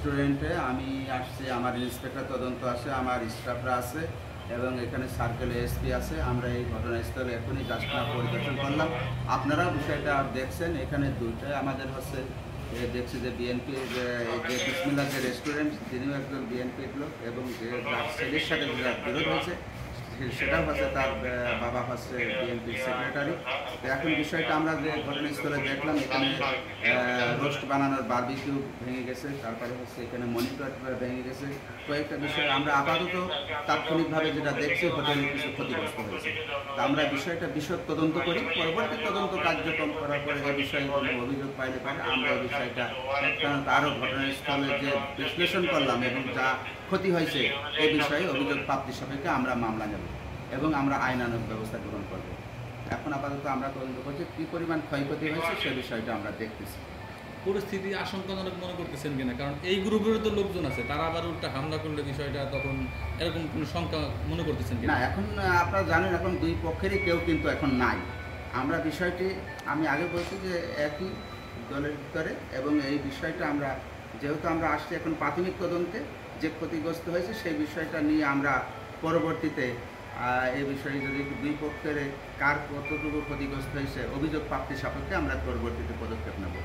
রেস্টুরেন্টে আমি আসছি। আমার ইন্সপেক্টর তদন্ত আছে, আমার স্টাফরা আছে এবং এখানে সার্কেল এসপি আছে। আমরা এই ঘটনাস্থলে এখনই জাস্ট পরিদর্শন করলাম। আপনারা বিষয়টা দেখছেন, এখানে দুইটাই আমাদের হচ্ছে দেখছি যে বিএনপি যে বিসমিল্লাহ যে রেস্টুরেন্ট, তিনিও একজন বিএনপির লোক এবং যে যার ছেলের সাথে যে বিরোধ হয়েছে সেটাও হচ্ছে তার বাবা হচ্ছে বিএনপির সেক্রেটারি। তো এখন বিষয়টা আমরা যে ঘটনাস্থলে দেখলাম, এখানে রোস্ট বানানোর বারবিকিউ ভেঙে গেছে, তারপরে হচ্ছে এখানে মনিটর ভেঙে গেছে। কয়েকটা বিষয় আমরা আপাতত তাৎক্ষণিকভাবে যেটা দেখছি, হোটেলে কিছু ক্ষতিগ্রস্ত হয়েছে। তো আমরা বিষয়টা বিশদ তদন্ত করি, পরবর্তী তদন্ত কার্যক্রম করার পরে এই বিষয়ে কোনো অভিযোগ পাইলে পারে আমরা এই বিষয়টা আরও ঘটনাস্থলে যে বিশ্লেষণ করলাম এবং যা ক্ষতি হয়েছে এই বিষয়ে অভিযোগ প্রাপ্তি সাপেক্ষে আমরা মামলা নেব এবং আমরা আইনানুগ ব্যবস্থা গ্রহণ করব। এখন আপাতত আমরা তদন্ত করছি কী পরিমাণ ক্ষয়ক্ষতি হয়েছে সে বিষয়টা আমরা দেখতেছি। পরিস্থিতি আশঙ্কাজনক মনে করতেছেন কিনা? কারণ এই গ্রুপেরও তো লোকজন আছে, তারা আবার উল্টা হামলা করলে বিষয়টা তখন এরকম কোনো শঙ্কা মনে করতেছেন কিনা? না, এখন আপনারা জানেন এখন দুই পক্ষেরই কেউ কিন্তু এখন নাই। আমরা বিষয়টি আমি আগে বলছি যে একই দলের ভিতরে এবং এই বিষয়টা আমরা যেহেতু আমরা আসছি এখন প্রাথমিক তদন্তে যে ক্ষতিগ্রস্ত হয়েছে সেই বিষয়টা নিয়ে আমরা পরবর্তীতে এই বিষয়ে যদি দুই পক্ষের কার কতটুকু ক্ষতিগ্রস্ত হয়েছে অভিযোগ প্রাপ্তি সাপেক্ষে আমরা পরবর্তীতে পদক্ষেপ নেব।